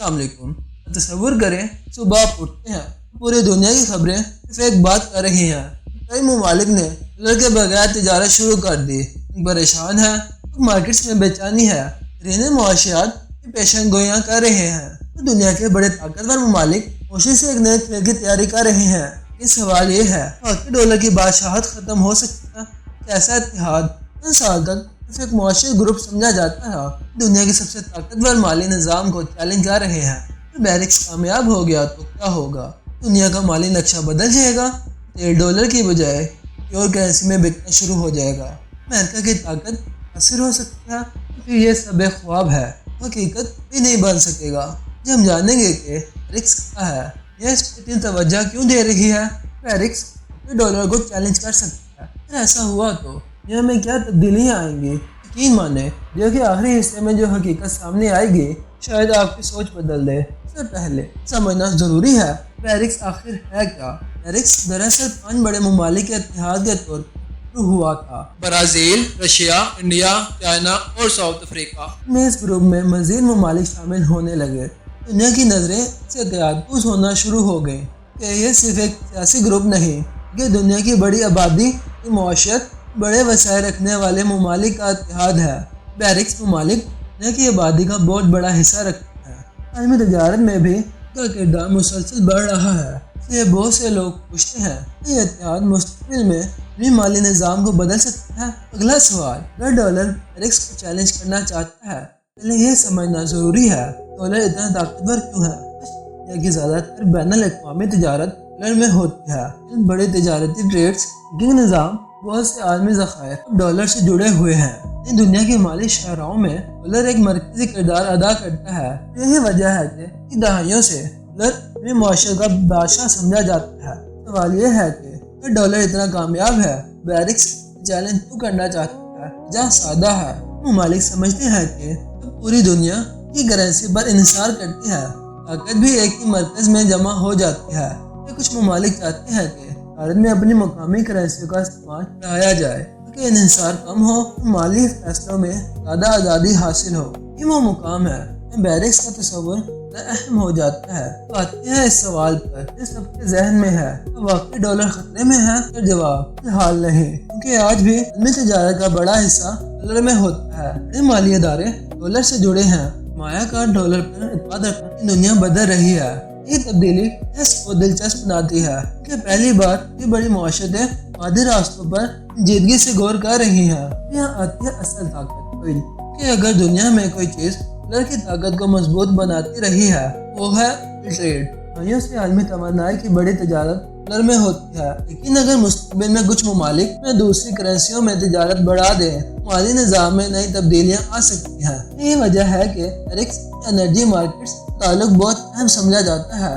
السلام علیکم۔ تصور کریں صبح آپ اٹھتے ہیں، پوری دنیا کی خبریں صرف ایک بات کر رہی ہیں، کئی ممالک نے ڈالر کے بغیر تجارت شروع کر دی، پریشان ہیں، مارکیٹس میں بے-چینی ہے، رہنے معاشیات کی پیشن گوئیاں کر رہے ہیں، تو دنیا کے بڑے طاقتور ممالک کوشش سے ایک نئے کھیل کی تیاری کر رہے ہیں۔ یہ سوال یہ ہے کہ ڈالر کی بادشاہت ختم ہو سکتی ہے؟ ایسا اتحاد چند سال تک صرف ایک معاشی گروپ سمجھا جاتا ہے، دنیا کے سب سے طاقتور مالی نظام کو چیلنج کر رہے ہیں۔ بیرکس کامیاب ہو گیا تو کیا ہوگا؟ دنیا کا مالی نقشہ بدل جائے گا، تیل ڈالر کی بجائے پیور کرنسی میں بکنا شروع ہو جائے گا، امریکہ کی طاقت متاثر ہو سکتی ہے، پھر یہ سب ایک خواب ہے، حقیقت بھی نہیں بن سکے گا۔ جب ہم جانیں گے کہ بیرکس کیا ہے، یہ اس پہ اتنی توجہ کیوں دے رہی ہے، بیرکس ڈالر کو چیلنج کر سکتا ہے، اگر ایسا ہوا تو دنیا میں کیا تبدیلیاں آئیں گی؟ یقین مانیں جو کہ آخری حصے میں جو حقیقت سامنے آئے گی شاید آپ کی سوچ بدل دے۔ اس سے پہلے سمجھنا ضروری ہے بیرکس آخر ہے کیا۔ بیرکس دراصل 5 بڑے ممالک کے اتحاد کے طور پر شروع ہوا تھا: برازیل، رشیا، انڈیا، چائنا اور ساؤتھ افریقہ۔ میں اس گروپ میں مزید ممالک شامل ہونے لگے، دنیا کی نظریں اس اتحاد کو ہونا شروع ہو گئیں کہ یہ صرف ایک سیاسی گروپ نہیں، یہ دنیا کی بڑی آبادی کی معیشت بڑے وسائل رکھنے والے ممالک کا اتحاد ہے۔ بیرکس ممالک دنیا کی آبادی کا بہت بڑا حصہ رکھتے ہیں، عالمی تجارت میں بھی ان کا کردار مسلسل بڑھ رہا ہے، اس لیے بہت سے لوگ پوچھتے ہیں کہ یہ اتحاد مستقبل میں اپنے مالی نظام کو بدل سکتا ہے۔ اگلا سوال، اگر ڈالر بیرکس کو چیلنج کرنا چاہتا ہے، پہلے یہ سمجھنا ضروری ہے ڈالر اتنا طاقتور کیوں ہے۔ دنیا کی زیادہ تر بین الاقوامی تجارت ڈالر میں ہوتی ہے، ان بڑے تجارتی ٹریڈز بینکنگ نظام بہت سے عالمی ذخائر ڈالر سے جڑے ہوئے ہیں۔ دنیا کے مالی شاہراہوں میں ڈالر ایک مرکزی کردار ادا کرتا ہے، یہی وجہ ہے کہ کئی دہائیوں سے ڈالر اپنی معیشت کا بادشاہ سمجھا جاتا ہے۔ سوال یہ ہے کہ اگر ڈالر اتنا کامیاب ہے، بیرکس چیلنج کیوں کرنا چاہتا ہے؟ وجہ سادہ ہے، ممالک سمجھتے ہیں کہ جب پوری دنیا کی کرنسی پر انحصار کرتی ہے، طاقت بھی ایک ہی مرکز میں جمع ہو جاتی ہے۔ کچھ ممالک چاہتے ہیں کہ بھارت میں اپنی مقامی کرنسی کا استعمال بڑھایا جائے تاکہ انحصار کم ہو، مالی فیصلوں میں زیادہ آزادی حاصل ہو۔ یہ وہ مقام ہے جہاں بیرکس کا تصور اہم ہو جاتا ہے۔ تو آتے ہیں اس سوال پر جو سب کے ذہن میں ہے، کہ واقعی ڈالر خطرے میں ہے؟ تو جواب فی الحال نہیں، کیونکہ آج بھی عالمی تجارت کا بڑا حصہ ڈالر میں ہوتا ہے، بڑے مالی ادارے ڈالر سے جڑے ہیں، سرمایہ کار ڈالر پر اعتماد رکھتے ہیں۔ دنیا بدل رہی ہے، یہ تبدیلی اس کو دلچسپ بناتی ہے کہ پہلی بار یہ بڑی معیشتیں مادی راستوں پر سنجیدگی سے غور کر رہی ہیں۔ یہاں آتی ہے اصل طاقت کہ اگر دنیا میں کوئی چیز ڈالر کی طاقت کو مضبوط بناتی رہی ہے وہ ہے ٹریڈ۔ دنیا سے عالمی توانائی کی بڑی تجارت ڈالر میں ہوتی ہے، لیکن اگر مستقبل میں کچھ ممالک میں دوسری کرنسیوں میں تجارت بڑھا دیں، مالی نظام میں نئی تبدیلیاں آ سکتی ہیں۔ یہی وجہ ہے کہ بیرکس انرجی مارکیٹس تعلق بہت اہم سمجھا جاتا ہے۔